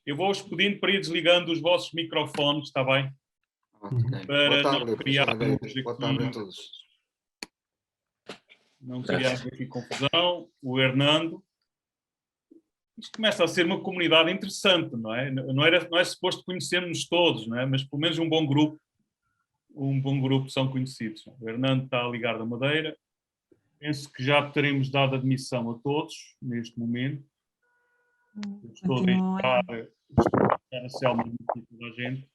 Eu vou-vos pedindo para ir desligando os vossos microfones, está bem? Okay. Para não criarmos boa tarde a todos. Não criarmos aqui confusão. O Hernando. Isto começa a ser uma comunidade interessante, não é? Não é suposto conhecermos todos, não é? Mas pelo menos um bom grupo são conhecidos. O Hernando está a ligar da Madeira. Penso que já teremos dado admissão a todos neste momento. Estou a deixar a Selma aqui toda a gente.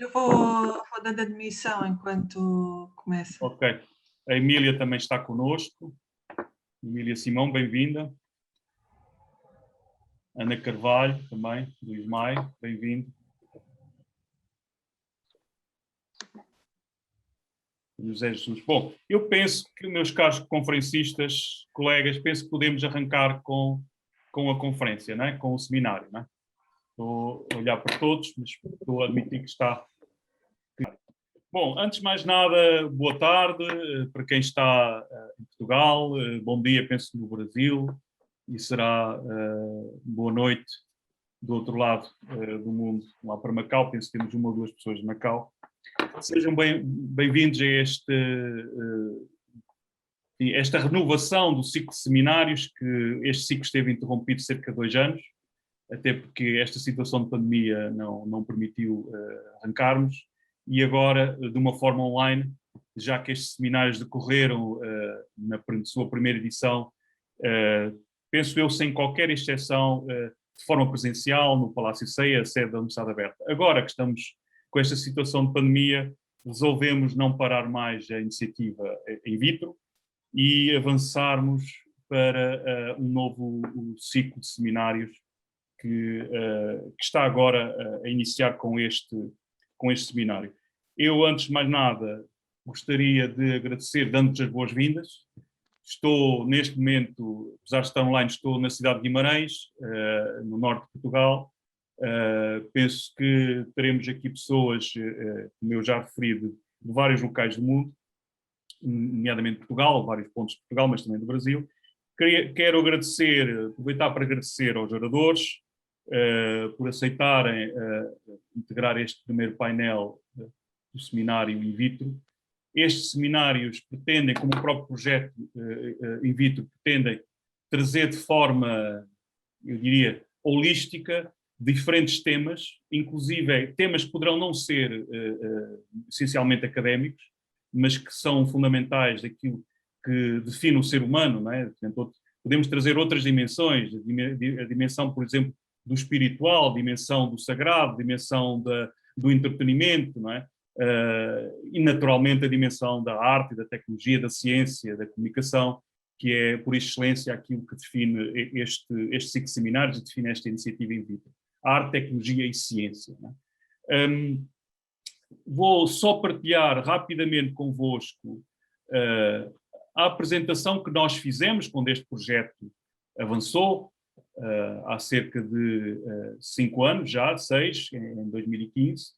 Eu vou dando admissão enquanto começa. Ok. A Emília também está connosco. Emília Simão, bem-vinda. Ana Carvalho também, Luís Maio, bem-vindo. José Jesus. Bom, eu penso que, meus caros conferencistas, colegas, penso que podemos arrancar com a conferência, não é? Com o seminário. Não é? Estou a olhar para todos, mas estou a admitir que está... Bom, antes de mais nada, boa tarde para quem está em Portugal, bom dia, penso, no Brasil, e será boa noite do outro lado do mundo, lá para Macau. Penso que temos uma ou duas pessoas de Macau. Sejam bem-vindos a esta renovação do ciclo de seminários, que este ciclo esteve interrompido cerca de 2 anos, até porque esta situação de pandemia não permitiu arrancarmos, e agora, de uma forma online, já que estes seminários decorreram na sua primeira edição, penso eu, sem qualquer exceção, de forma presencial, no Palácio Ceia, a sede da Universidade Aberta. Agora que estamos com esta situação de pandemia, resolvemos não parar mais a iniciativa in vitro e avançarmos para um novo ciclo de seminários que está agora a iniciar com este seminário. Eu, antes de mais nada, gostaria de agradecer, dando-vos as boas-vindas. Estou, neste momento, apesar de estar online, estou na cidade de Guimarães, no norte de Portugal. Penso que teremos aqui pessoas, como eu já referi, de vários locais do mundo, nomeadamente Portugal, vários pontos de Portugal, mas também do Brasil. Quero aproveitar para agradecer aos oradores por aceitarem integrar este primeiro painel do seminário in vitro. Estes seminários pretendem, como o próprio projeto in vitro, pretendem trazer de forma, eu diria, holística, diferentes temas, inclusive temas que poderão não ser essencialmente académicos, mas que são fundamentais daquilo que define o ser humano, não é? Portanto, podemos trazer outras dimensões, a dimensão, por exemplo, do espiritual, a dimensão do sagrado, a dimensão do entretenimento, não é? E naturalmente a dimensão da arte, da tecnologia, da ciência, da comunicação, que é por excelência aquilo que define este ciclo de seminários e define esta iniciativa in vitro. Arte, tecnologia e ciência. Não é? Vou só partilhar rapidamente convosco a apresentação que nós fizemos quando este projeto avançou, há cerca de 5 anos já, 6, em 2015.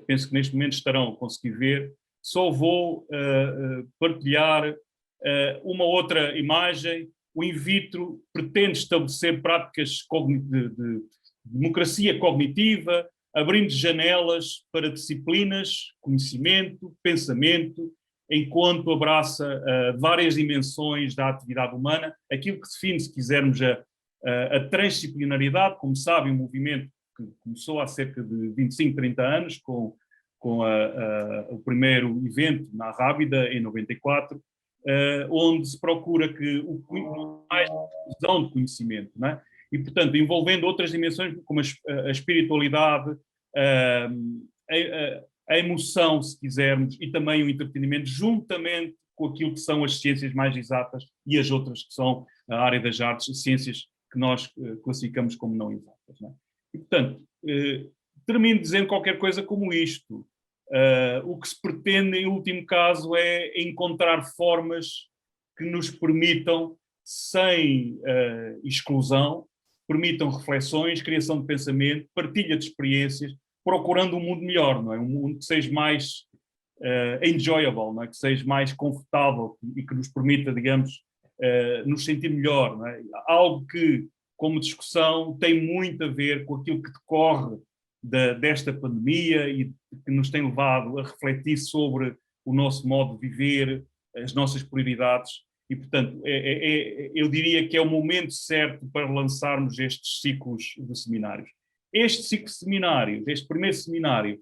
Penso que neste momento estarão a conseguir ver. Só vou partilhar uma outra imagem. O in vitro pretende estabelecer práticas de democracia cognitiva, abrindo janelas para disciplinas, conhecimento, pensamento, enquanto abraça várias dimensões da atividade humana, aquilo que define, se quisermos, a transdisciplinaridade. Como sabem, um movimento que começou há cerca de 25, 30 anos, com o primeiro evento na Rábida, em 94, onde se procura que mais visão de conhecimento, não é? E, portanto, envolvendo outras dimensões, como a espiritualidade, a emoção, se quisermos, e também o entretenimento, juntamente com aquilo que são as ciências mais exatas e as outras que são a área das artes, ciências que nós classificamos como não exatas. Não é? E, portanto, termino dizendo qualquer coisa como isto. O que se pretende, em último caso, é encontrar formas que nos permitam, sem exclusão, permitam reflexões, criação de pensamento, partilha de experiências, procurando um mundo melhor, não é? Um mundo que seja mais enjoyable, não é? Que seja mais confortável e que nos permita, digamos, nos sentir melhor, não é? Algo que como discussão, tem muito a ver com aquilo que decorre desta pandemia e que nos tem levado a refletir sobre o nosso modo de viver, as nossas prioridades. E, portanto, eu diria que é o momento certo para lançarmos estes ciclos de seminários. Este ciclo de seminários, este primeiro seminário,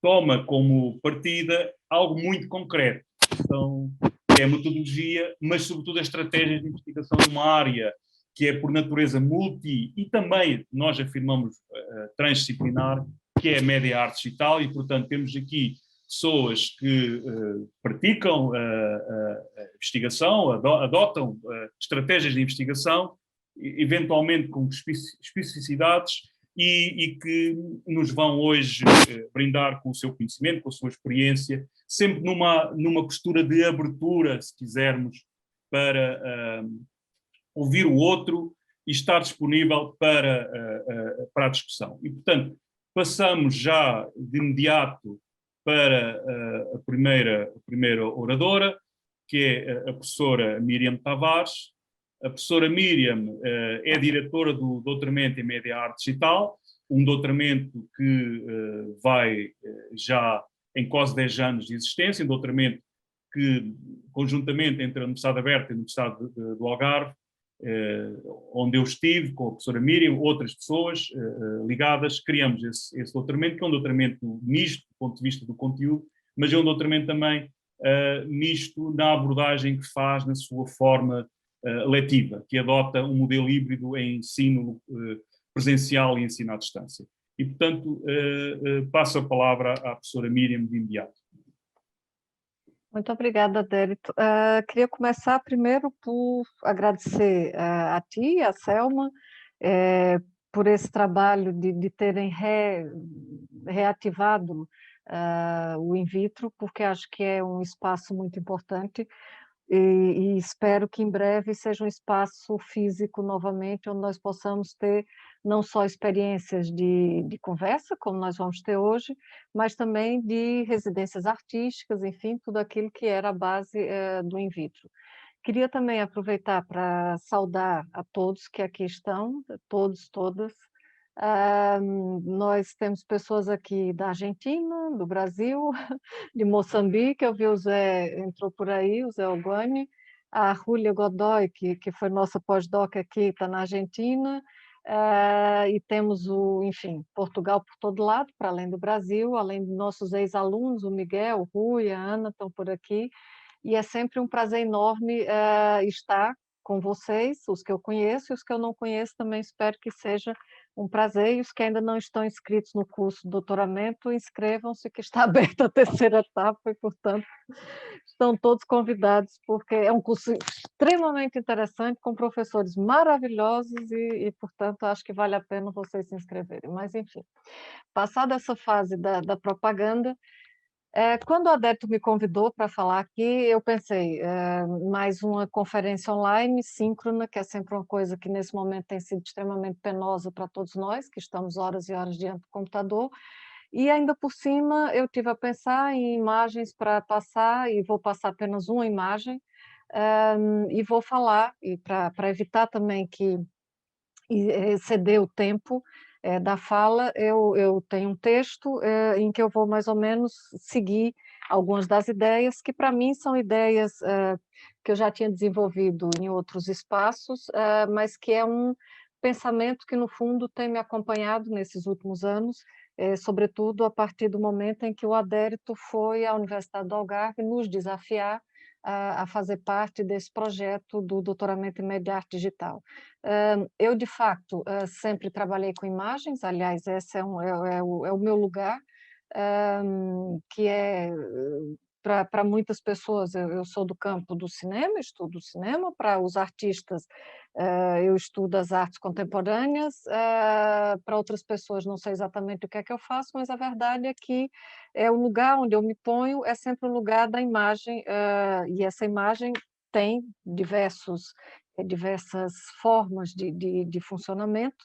toma como partida algo muito concreto. Então, é a metodologia, mas sobretudo as estratégias de investigação numa área que é por natureza multi e também, nós afirmamos, transdisciplinar, que é a média arte digital, e, portanto, temos aqui pessoas que praticam a investigação, adotam estratégias de investigação, eventualmente com especificidades, e que nos vão hoje brindar com o seu conhecimento, com a sua experiência, sempre numa postura de abertura, se quisermos, para ouvir o outro e estar disponível para a discussão. E, portanto, passamos já de imediato para a primeira oradora, que é a professora Miriam Tavares. A professora Miriam é diretora do doutoramento em Média Arte Digital, um doutoramento que vai já em quase 10 anos de existência, um doutoramento que, conjuntamente entre a Universidade Aberta e a Universidade do Algarve, onde eu estive com a professora Miriam, outras pessoas ligadas, criamos esse doutoramento, que é um doutoramento misto do ponto de vista do conteúdo, mas é um doutoramento também misto na abordagem que faz na sua forma letiva, que adota um modelo híbrido em ensino presencial e ensino à distância. E, portanto, passo a palavra à professora Miriam de imediato. Muito obrigada, Adérito. Queria começar primeiro por agradecer a ti, a Selma, por esse trabalho de terem reativado o in vitro, porque acho que é um espaço muito importante e espero que em breve seja um espaço físico novamente, onde nós possamos ter não só experiências de conversa, como nós vamos ter hoje, mas também de residências artísticas, enfim, tudo aquilo que era a base do in vitro. Queria também aproveitar para saudar a todos que aqui estão, todos, todas. Nós temos pessoas aqui da Argentina, do Brasil, de Moçambique, eu vi o Zé, entrou por aí, o Zé Ogoni, a Júlia Godoy, que foi nossa pós-doc aqui, está na Argentina, e temos, enfim, Portugal por todo lado, para além do Brasil, além de nossos ex-alunos, o Miguel, o Rui, a Ana estão por aqui, e é sempre um prazer enorme estar com vocês, os que eu conheço e os que eu não conheço também espero que seja um prazer, e os que ainda não estão inscritos no curso de doutoramento, inscrevam-se que está aberta a terceira etapa e, portanto, estão todos convidados, porque é um curso extremamente interessante, com professores maravilhosos e portanto, acho que vale a pena vocês se inscreverem. Mas, enfim, passada essa fase da propaganda, quando o Adérito me convidou para falar aqui, eu pensei, mais uma conferência online, síncrona, que é sempre uma coisa que nesse momento tem sido extremamente penosa para todos nós, que estamos horas e horas diante do computador, e ainda por cima eu tive a pensar em imagens para passar, e vou passar apenas uma imagem, e vou falar, e para evitar também que exceder o tempo da fala, eu tenho um texto em que eu vou mais ou menos seguir algumas das ideias, que para mim são ideias que eu já tinha desenvolvido em outros espaços, mas que é um pensamento que, no fundo, tem me acompanhado nesses últimos anos, sobretudo a partir do momento em que o Adérito foi à Universidade do Algarve nos desafiar a fazer parte desse projeto do doutoramento em Média Arte Digital. Eu, de facto, sempre trabalhei com imagens, aliás, esse é o meu lugar, que é, para muitas pessoas, eu sou do campo do cinema, estudo cinema, para os artistas, eu estudo as artes contemporâneas, para outras pessoas não sei exatamente o que é que eu faço, mas a verdade é que o lugar onde eu me ponho é sempre o lugar da imagem, e essa imagem tem diversas formas de funcionamento,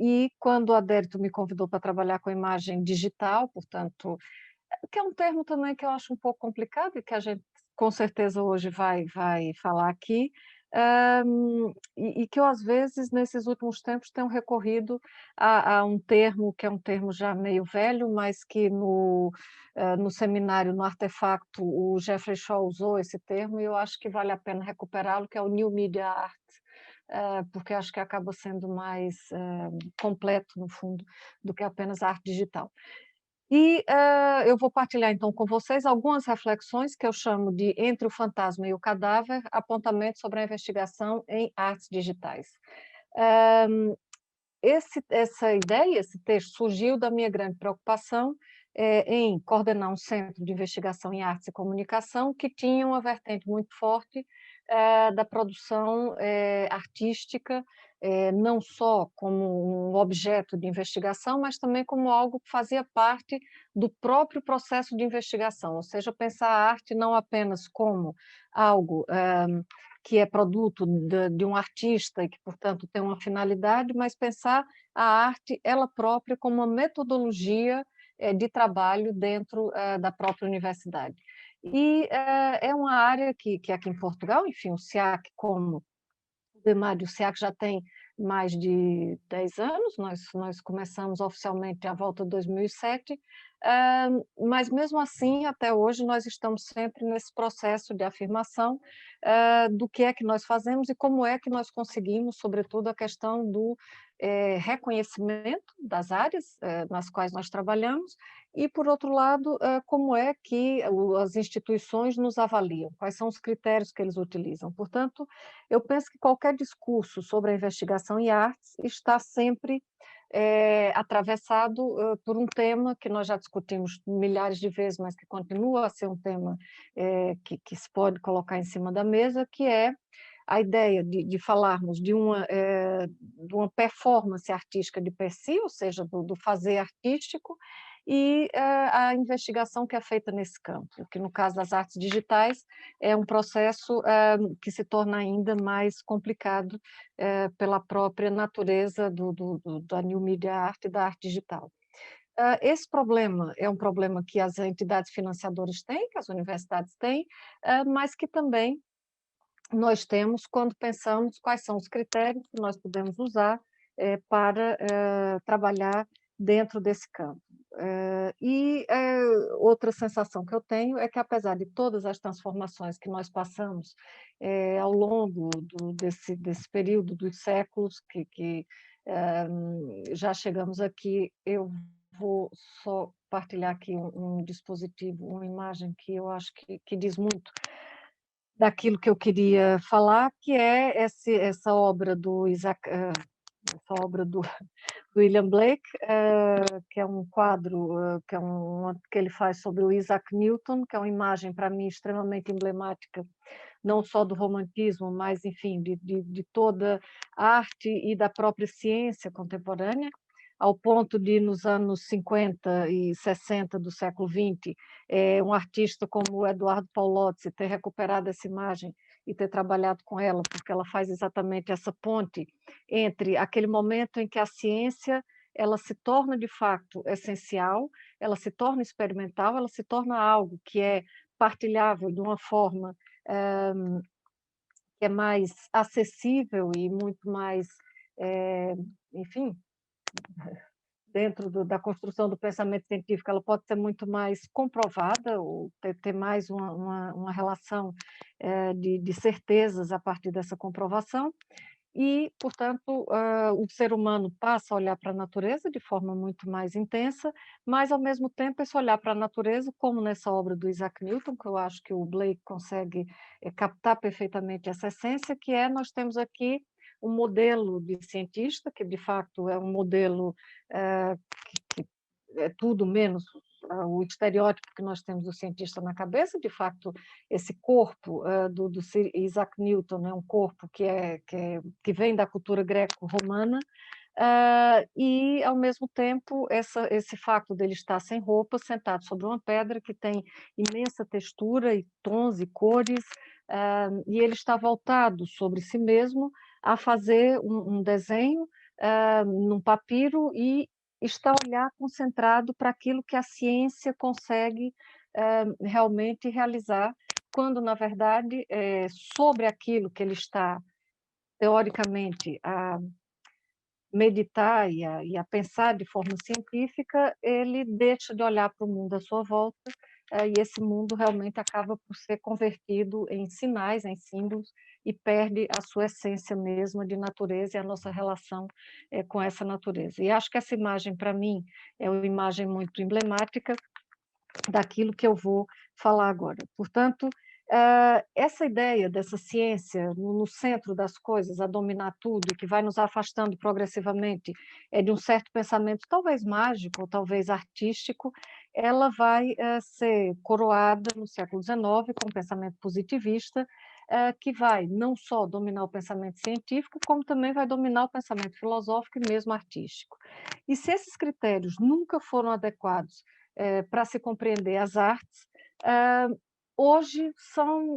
e quando o Adérito me convidou para trabalhar com imagem digital, portanto, que é um termo também que eu acho um pouco complicado e que a gente com certeza hoje vai falar aqui, e que eu, às vezes, nesses últimos tempos, tenho recorrido a um termo que é um termo já meio velho, mas que no seminário, no Artefacto, o Jeffrey Shaw usou esse termo, e eu acho que vale a pena recuperá-lo, que é o New Media Art, porque acho que acaba sendo mais completo, no fundo, do que apenas arte digital. E eu vou partilhar, então, com vocês algumas reflexões que eu chamo de Entre o Fantasma e o Cadáver, apontamentos sobre a investigação em artes digitais. Essa ideia, esse texto, surgiu da minha grande preocupação em coordenar um centro de investigação em artes e comunicação que tinha uma vertente muito forte da produção artística, não só como um objeto de investigação, mas também como algo que fazia parte do próprio processo de investigação, ou seja, pensar a arte não apenas como algo que é produto de um artista e que, portanto, tem uma finalidade, mas pensar a arte ela própria como uma metodologia de trabalho dentro da própria universidade. E é uma área que aqui em Portugal, enfim, o SEAC, como o DEMAD, o SEAC já tem mais de 10 anos, nós começamos oficialmente à volta de 2007, mas mesmo assim, até hoje, nós estamos sempre nesse processo de afirmação do que é que nós fazemos e como é que nós conseguimos, sobretudo, a questão do reconhecimento das áreas nas quais nós trabalhamos e, por outro lado, como é que as instituições nos avaliam, quais são os critérios que eles utilizam. Portanto, eu penso que qualquer discurso sobre a investigação em artes está sempre atravessado por um tema que nós já discutimos milhares de vezes, mas que continua a ser um tema que se pode colocar em cima da mesa, que é a ideia de falarmos de uma performance artística de per si, ou seja, do fazer artístico, e a investigação que é feita nesse campo, que no caso das artes digitais é um processo que se torna ainda mais complicado pela própria natureza da New Media Art e da arte digital. Esse problema é um problema que as entidades financiadoras têm, que as universidades têm, mas que também nós temos quando pensamos quais são os critérios que nós podemos usar para trabalhar dentro desse campo. Outra sensação que eu tenho é que, apesar de todas as transformações que nós passamos ao longo desse período dos séculos que já chegamos aqui, eu vou só partilhar aqui um dispositivo, uma imagem que eu acho que diz muito daquilo que eu queria falar, que é essa obra do Isaac, essa obra do William Blake, que é um quadro que ele faz sobre o Isaac Newton, que é uma imagem para mim extremamente emblemática, não só do romantismo, mas enfim de toda a arte e da própria ciência contemporânea, ao ponto de, nos anos 50 e 60 do século XX, um artista como o Eduardo Paolozzi ter recuperado essa imagem e ter trabalhado com ela, porque ela faz exatamente essa ponte entre aquele momento em que a ciência ela se torna, de fato, essencial, ela se torna experimental, ela se torna algo que é partilhável de uma forma que é mais acessível e muito mais, enfim, dentro da construção do pensamento científico, ela pode ser muito mais comprovada, ou ter mais uma relação de certezas a partir dessa comprovação, e, portanto, o ser humano passa a olhar para a natureza de forma muito mais intensa, mas, ao mesmo tempo, esse olhar para a natureza, como nessa obra do Isaac Newton, que eu acho que o Blake consegue captar perfeitamente essa essência, que é, nós temos aqui um modelo de cientista, que de fato é um modelo que é tudo menos o estereótipo que nós temos do cientista na cabeça. De facto, esse corpo do Isaac Newton é um corpo que vem da cultura greco-romana, e, ao mesmo tempo, esse facto dele estar sem roupa, sentado sobre uma pedra que tem imensa textura e tons e cores, e ele está voltado sobre si mesmo a fazer um desenho num papiro e está a olhar concentrado para aquilo que a ciência consegue realmente realizar quando, na verdade, sobre aquilo que ele está, teoricamente, a meditar e a pensar de forma científica, ele deixa de olhar para o mundo à sua volta, e esse mundo realmente acaba por ser convertido em sinais, em símbolos, e perde a sua essência mesma de natureza e a nossa relação com essa natureza. E acho que essa imagem, para mim, é uma imagem muito emblemática daquilo que eu vou falar agora. Portanto, essa ideia dessa ciência no centro das coisas, a dominar tudo, e que vai nos afastando progressivamente de um certo pensamento, talvez mágico, ou talvez artístico, ela vai ser coroada no século XIX com um pensamento positivista, que vai não só dominar o pensamento científico, como também vai dominar o pensamento filosófico e mesmo artístico. E se esses critérios nunca foram adequados para se compreender as artes, hoje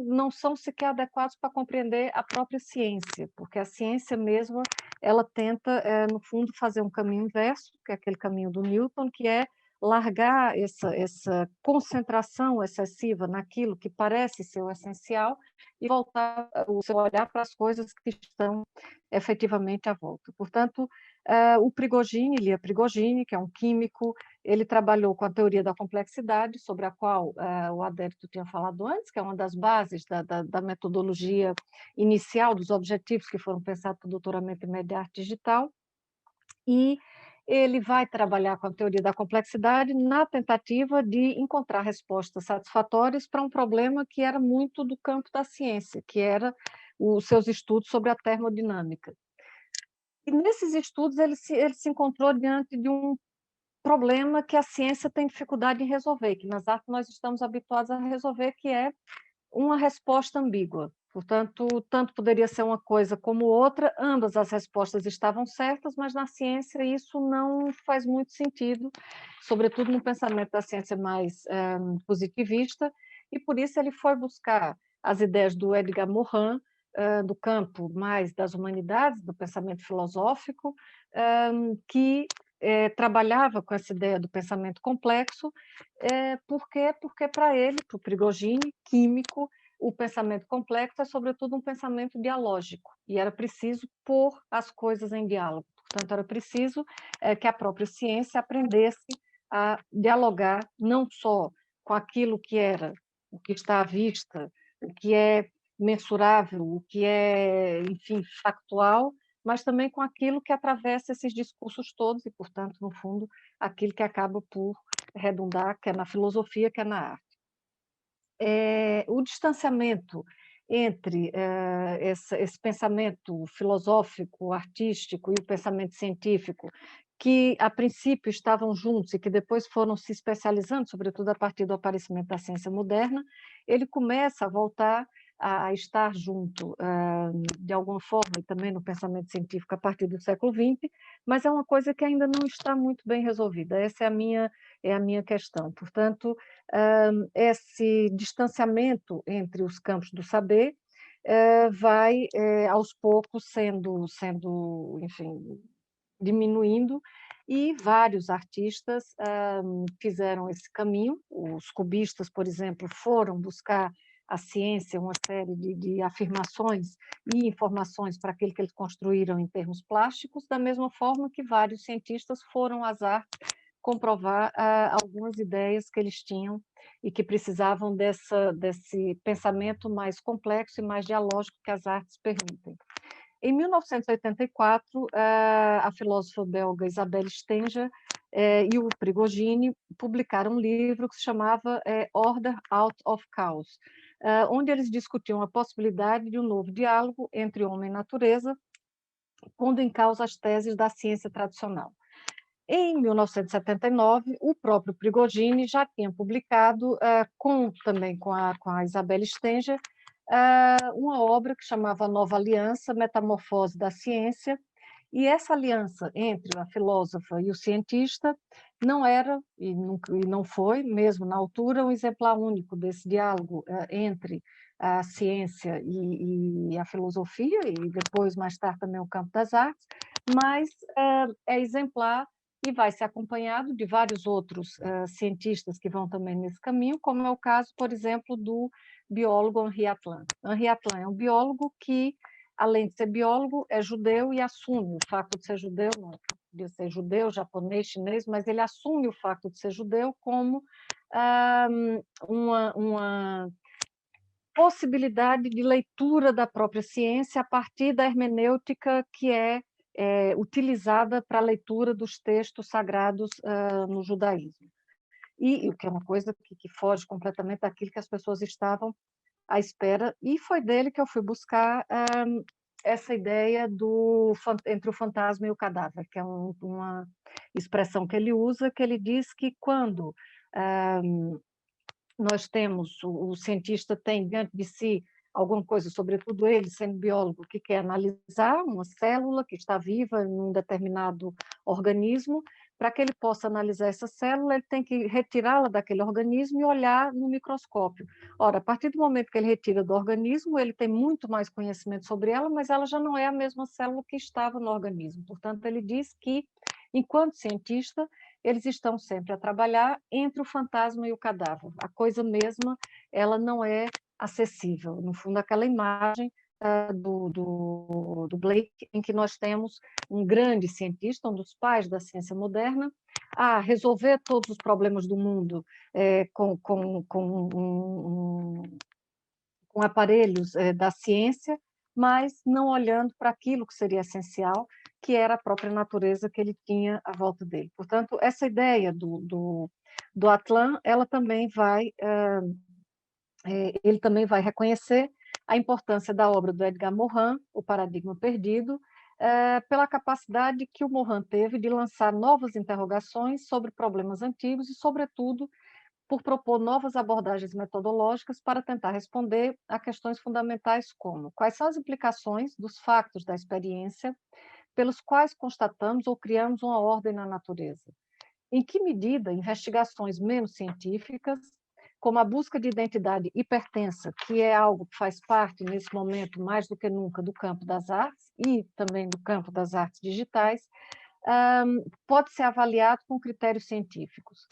não são sequer adequados para compreender a própria ciência, porque a ciência mesma, ela tenta, no fundo, fazer um caminho inverso, que é aquele caminho do Newton, que é largar essa concentração excessiva naquilo que parece ser o essencial e voltar o seu olhar para as coisas que estão efetivamente à volta. Portanto, o Prigogine, Ilya Prigogine, que é um químico, ele trabalhou com a teoria da complexidade, sobre a qual o Adérito tinha falado antes, que é uma das bases da metodologia inicial dos objetivos que foram pensados para o doutoramento em média arte digital, e ele vai trabalhar com a teoria da complexidade na tentativa de encontrar respostas satisfatórias para um problema que era muito do campo da ciência, que era os seus estudos sobre a termodinâmica. E nesses estudos ele se encontrou diante de um problema que a ciência tem dificuldade em resolver, que nas artes nós estamos habituados a resolver, que é uma resposta ambígua. Portanto, tanto poderia ser uma coisa como outra, ambas as respostas estavam certas, mas na ciência isso não faz muito sentido, sobretudo no pensamento da ciência mais positivista, e por isso ele foi buscar as ideias do Edgar Morin, do campo mais das humanidades, do pensamento filosófico, que trabalhava com essa ideia do pensamento complexo, porque para ele, para o Prigogine, químico, o pensamento complexo é, sobretudo, um pensamento dialógico, e era preciso pôr as coisas em diálogo. Portanto, era preciso que a própria ciência aprendesse a dialogar não só com aquilo que era, o que está à vista, o que é mensurável, o que é, enfim, factual, mas também com aquilo que atravessa esses discursos todos e, portanto, no fundo, aquilo que acaba por redundar, quer na filosofia, quer na arte. O distanciamento entre esse pensamento filosófico, artístico e o pensamento científico, que a princípio estavam juntos e que depois foram se especializando, sobretudo a partir do aparecimento da ciência moderna, ele começa a voltar a estar junto, de alguma forma, e também no pensamento científico a partir do século XX, mas é uma coisa que ainda não está muito bem resolvida. Essa é a minha questão. Portanto, esse distanciamento entre os campos do saber vai, aos poucos, sendo, enfim, diminuindo, e vários artistas fizeram esse caminho. Os cubistas, por exemplo, foram buscar a ciência, uma série de afirmações e informações para aquilo que eles construíram em termos plásticos, da mesma forma que vários cientistas foram às artes comprovar algumas ideias que eles tinham e que precisavam desse pensamento mais complexo e mais dialógico que as artes permitem. Em 1984, a filósofa belga Isabelle Stenger e o Prigogine publicaram um livro que se chamava Order Out of Chaos, onde eles discutiam a possibilidade de um novo diálogo entre homem e natureza, pondo em causa as teses da ciência tradicional. Em 1979, o próprio Prigogine já tinha publicado, também com a Isabelle Stenger, uma obra que chamava Nova Aliança, Metamorfose da Ciência, e essa aliança entre a filósofa e o cientista não era, e não foi, mesmo na altura, um exemplar único desse diálogo entre a ciência e a filosofia, e depois, mais tarde, também o campo das artes, mas é exemplar e vai ser acompanhado de vários outros cientistas que vão também nesse caminho, como é o caso, por exemplo, do biólogo Henri Atlan. Henri Atlan é um biólogo que, além de ser biólogo, é judeu e assume o fato de ser judeu, não podia ser judeu, japonês, chinês, mas ele assume o fato de ser judeu como uma possibilidade de leitura da própria ciência a partir da hermenêutica que é utilizada para a leitura dos textos sagrados no judaísmo. E o que é uma coisa que foge completamente daquilo que as pessoas estavam à espera, e foi dele que eu fui buscar essa ideia entre o fantasma e o cadáver, que é uma expressão que ele usa, que ele diz que quando nós temos, o cientista tem diante de si alguma coisa, sobretudo ele, sendo biólogo, que quer analisar uma célula que está viva em um determinado organismo, para que ele possa analisar essa célula, ele tem que retirá-la daquele organismo e olhar no microscópio. Ora, a partir do momento que ele retira do organismo, ele tem muito mais conhecimento sobre ela, mas ela já não é a mesma célula que estava no organismo. Portanto, ele diz que, enquanto cientista, eles estão sempre a trabalhar entre o fantasma e o cadáver. A coisa mesma, ela não é acessível. No fundo, aquela imagem do Blake, em que nós temos um grande cientista, um dos pais da ciência moderna, a resolver todos os problemas do mundo com aparelhos da ciência, mas não olhando para aquilo que seria essencial, que era a própria natureza que ele tinha à volta dele. Portanto, essa ideia do Atlan, ele também vai reconhecer a importância da obra do Edgar Morin, O Paradigma Perdido, pela capacidade que o Morin teve de lançar novas interrogações sobre problemas antigos e, sobretudo, por propor novas abordagens metodológicas para tentar responder a questões fundamentais como: quais são as implicações dos factos da experiência pelos quais constatamos ou criamos uma ordem na natureza? Em que medida investigações menos científicas, como a busca de identidade hipertensa, que é algo que faz parte, nesse momento, mais do que nunca, do campo das artes e também do campo das artes digitais, pode ser avaliado com critérios científicos?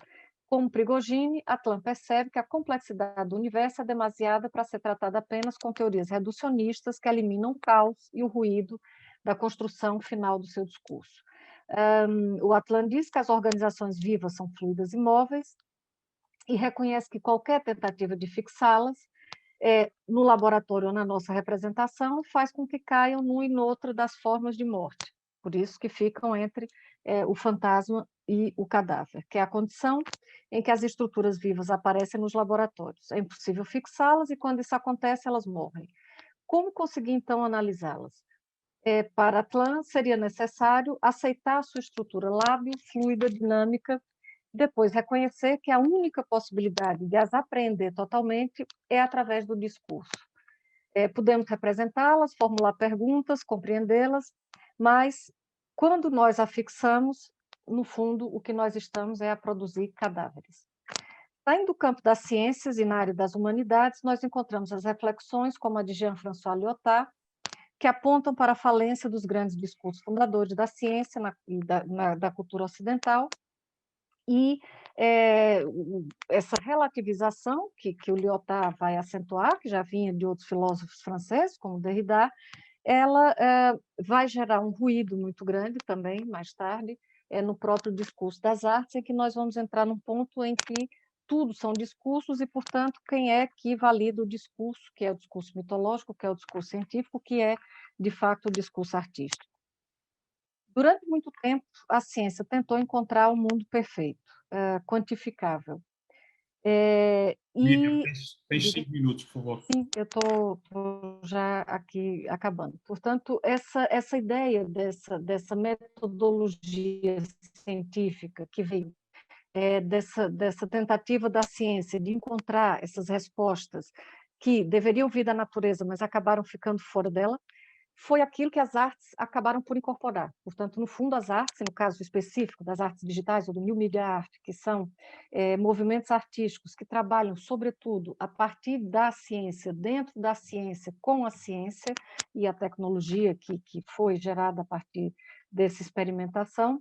Como Prigogine, Atlan percebe que a complexidade do universo é demasiada para ser tratada apenas com teorias reducionistas que eliminam o caos e o ruído da construção final do seu discurso. O Atlan diz que as organizações vivas são fluidas e móveis e reconhece que qualquer tentativa de fixá-las no laboratório ou na nossa representação faz com que caiam numa e noutra das formas de morte. Por isso que ficam entre o fantasma e o cadáver, que é a condição em que as estruturas vivas aparecem nos laboratórios. É impossível fixá-las e, quando isso acontece, elas morrem. Como conseguir, então, analisá-las? Para Atlan, seria necessário aceitar a sua estrutura lábil, fluida, dinâmica, depois reconhecer que a única possibilidade de as apreender totalmente é através do discurso. Podemos representá-las, formular perguntas, compreendê-las, mas quando nós a fixamos, no fundo, o que nós estamos a produzir cadáveres. Saindo do campo das ciências e na área das humanidades, nós encontramos as reflexões como a de Jean-François Lyotard, que apontam para a falência dos grandes discursos fundadores da ciência e da cultura ocidental, e essa relativização que o Lyotard vai acentuar, que já vinha de outros filósofos franceses, como Derrida, ela vai gerar um ruído muito grande também, mais tarde, no próprio discurso das artes, em que nós vamos entrar num ponto em que tudo são discursos e, portanto, quem é que valida o discurso, que é o discurso mitológico, que é o discurso científico, que é, de fato, o discurso artístico. Durante muito tempo, a ciência tentou encontrar um mundo perfeito, quantificável. Tens 5 minutos, por favor. Sim, eu estou já aqui acabando. Portanto, essa ideia dessa metodologia científica que veio dessa tentativa da ciência de encontrar essas respostas que deveriam vir da natureza, mas acabaram ficando fora dela, foi aquilo que as artes acabaram por incorporar. Portanto, no fundo, as artes, no caso específico das artes digitais ou do New Media Art, que são movimentos artísticos que trabalham, sobretudo, a partir da ciência, dentro da ciência, com a ciência e a tecnologia que foi gerada a partir dessa experimentação,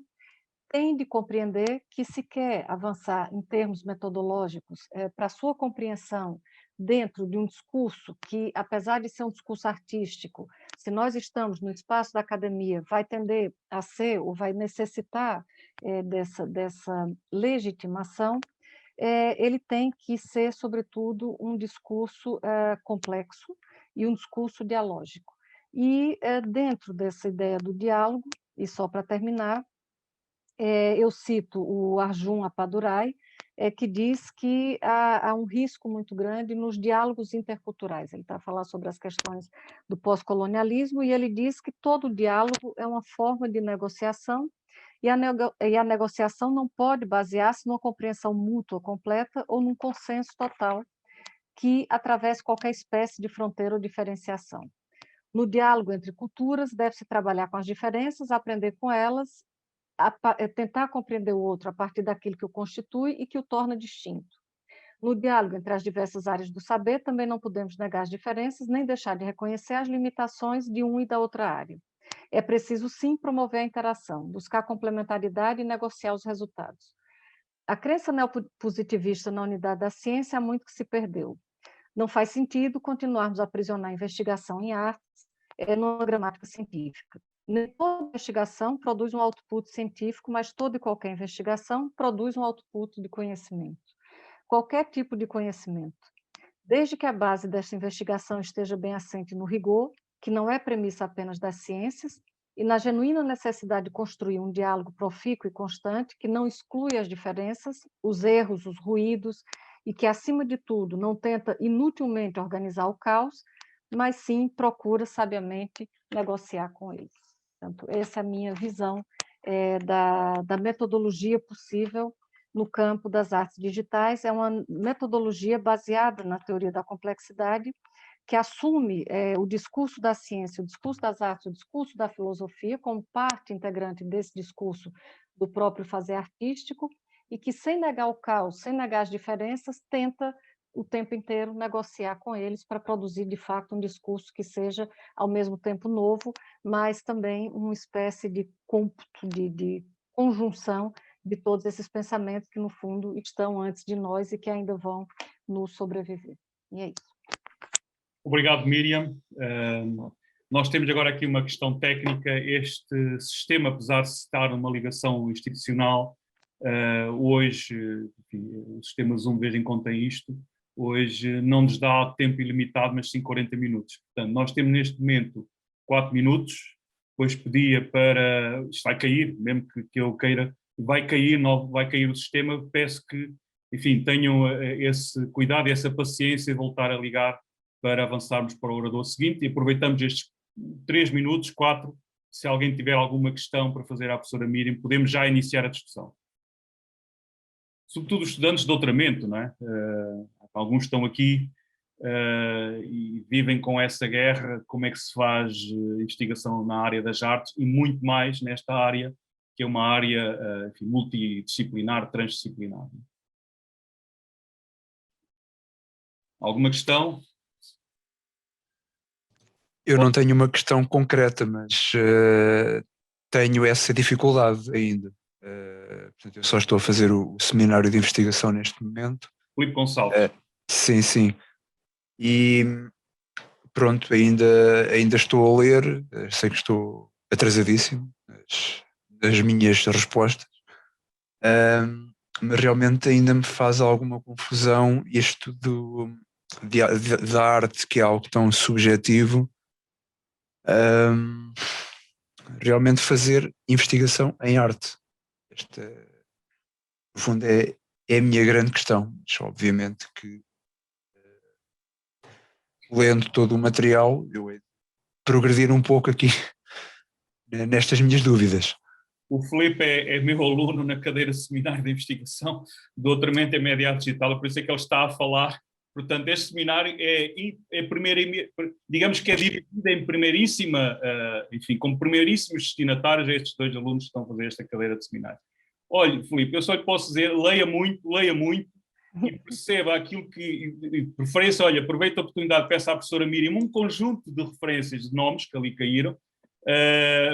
tem de compreender que, se quer avançar em termos metodológicos para a sua compreensão dentro de um discurso que, apesar de ser um discurso artístico, se nós estamos no espaço da academia, vai tender a ser ou vai necessitar dessa legitimação, ele tem que ser, sobretudo, um discurso complexo e um discurso dialógico. E, dentro dessa ideia do diálogo, e só para terminar, eu cito o Arjun Appadurai, que diz que há um risco muito grande nos diálogos interculturais. Ele está a falar sobre as questões do pós-colonialismo e ele diz que todo diálogo é uma forma de negociação e a negociação não pode basear-se numa compreensão mútua completa ou num consenso total que atravesse qualquer espécie de fronteira ou diferenciação. No diálogo entre culturas, deve-se trabalhar com as diferenças, aprender com elas, tentar compreender o outro a partir daquilo que o constitui e que o torna distinto. No diálogo entre as diversas áreas do saber, também não podemos negar as diferenças, nem deixar de reconhecer as limitações de uma e da outra área. É preciso, sim, promover a interação, buscar complementaridade e negociar os resultados. A crença neopositivista na unidade da ciência há muito que se perdeu. Não faz sentido continuarmos a aprisionar a investigação em artes numa gramática científica. Nem toda investigação produz um output científico, mas toda e qualquer investigação produz um output de conhecimento. Qualquer tipo de conhecimento. Desde que a base desta investigação esteja bem assente no rigor, que não é premissa apenas das ciências, e na genuína necessidade de construir um diálogo profícuo e constante que não exclui as diferenças, os erros, os ruídos, e que, acima de tudo, não tenta inutilmente organizar o caos, mas sim procura sabiamente negociar com eles. Portanto, essa é a minha visão da metodologia possível no campo das artes digitais. É uma metodologia baseada na teoria da complexidade, que assume o discurso da ciência, o discurso das artes, o discurso da filosofia como parte integrante desse discurso do próprio fazer artístico, e que, sem negar o caos, sem negar as diferenças, tenta o tempo inteiro negociar com eles para produzir, de fato, um discurso que seja, ao mesmo tempo, novo, mas também uma espécie de cômputo, de conjunção de todos esses pensamentos que, no fundo, estão antes de nós e que ainda vão nos sobreviver. E é isso. Obrigado, Miriam. Nós temos agora aqui uma questão técnica. Este sistema, apesar de estar numa ligação institucional, hoje, enfim, o sistema Zoom de vez em quando tem isto, hoje não nos dá tempo ilimitado, mas sim 40 minutos. Portanto, nós temos neste momento 4 minutos, depois pedia para... Isto vai cair, mesmo que eu queira, vai cair o sistema. Peço que, enfim, tenham esse cuidado e essa paciência de voltar a ligar para avançarmos para o orador seguinte, e aproveitamos estes 3 minutos, 4, se alguém tiver alguma questão para fazer à professora Miriam, podemos já iniciar a discussão. Sobretudo os estudantes de doutoramento, não é? Alguns estão aqui e vivem com essa guerra, como é que se faz investigação na área das artes e muito mais nesta área, que é uma área enfim, multidisciplinar, transdisciplinar. Alguma questão? Eu não tenho uma questão concreta, mas tenho essa dificuldade ainda. Portanto, eu só estou a fazer o seminário de investigação neste momento. Filipe Gonçalves. Sim, sim. E pronto, ainda estou a ler, sei que estou atrasadíssimo das minhas respostas, mas realmente ainda me faz alguma confusão isto da arte, que é algo tão subjetivo. Realmente fazer investigação em arte. Esta, no fundo, é a minha grande questão. Mas, obviamente, que lendo todo o material, eu hei de progredir um pouco aqui nestas minhas dúvidas. O Filipe é meu aluno na cadeira de seminário de investigação, doutoramento em média arte digital, por isso é que ele está a falar. Portanto, este seminário digamos que é dividido em primeiríssima, enfim, como primeiríssimos destinatários a estes 2 alunos que estão a fazer esta cadeira de seminário. Olha, Filipe, eu só lhe posso dizer, leia muito e perceba aquilo que, de preferência, olha, aproveita a oportunidade, peça à professora Miriam um conjunto de referências de nomes que ali caíram,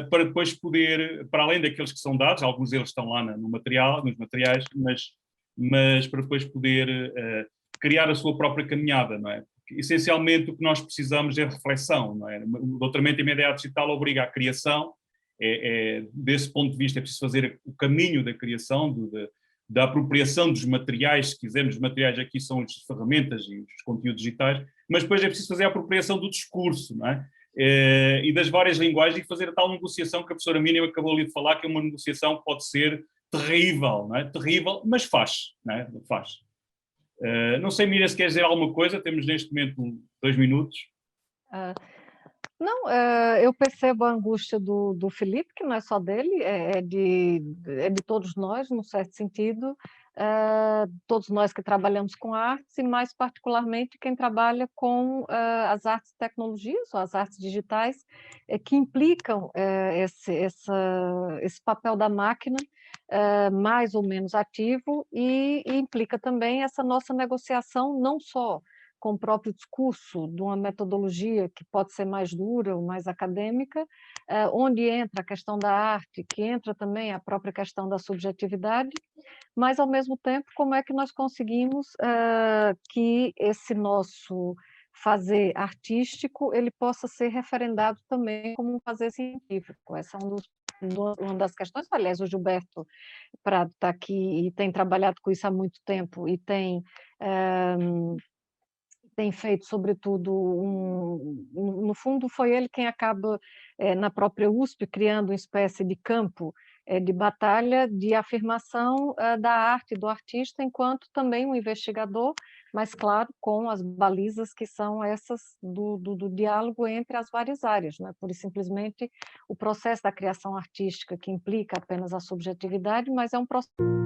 para depois poder, para além daqueles que são dados, alguns deles estão lá no material, nos materiais, mas para depois poder criar a sua própria caminhada, não é? Porque, essencialmente o que nós precisamos é reflexão, não é? O doutoramento em média digital obriga à criação, desse ponto de vista é preciso fazer o caminho da criação, da apropriação dos materiais, se quisermos, os materiais aqui são as ferramentas e os conteúdos digitais, mas depois é preciso fazer a apropriação do discurso, não é? E das várias linguagens, e fazer a tal negociação que a professora Mínima acabou ali de falar, que é uma negociação que pode ser terrível, não é? Terrível, mas faz, não é? Faz. Não sei, Miriam, se quer dizer alguma coisa, temos neste momento 2 minutos. Não, eu percebo a angústia do Felipe, que não é só dele, é de todos nós, num certo sentido, todos nós que trabalhamos com artes, e mais particularmente quem trabalha com as artes e tecnologias, ou as artes digitais, que implicam esse papel da máquina, mais ou menos ativo, e implica também essa nossa negociação, não só com o próprio discurso de uma metodologia que pode ser mais dura ou mais acadêmica, onde entra a questão da arte, que entra também a própria questão da subjetividade, mas, ao mesmo tempo, como é que nós conseguimos que esse nosso fazer artístico ele possa ser referendado também como um fazer científico. Essa é uma das questões. Aliás, o Gilberto Prado está aqui e tem trabalhado com isso há muito tempo e tem feito, sobretudo, no fundo, foi ele quem acaba, na própria USP, criando uma espécie de campo de batalha, de afirmação da arte, do artista, enquanto também um investigador, mas, claro, com as balizas que são essas do diálogo entre as várias áreas, não é pura e simplesmente o processo da criação artística que implica apenas a subjetividade, mas é um processo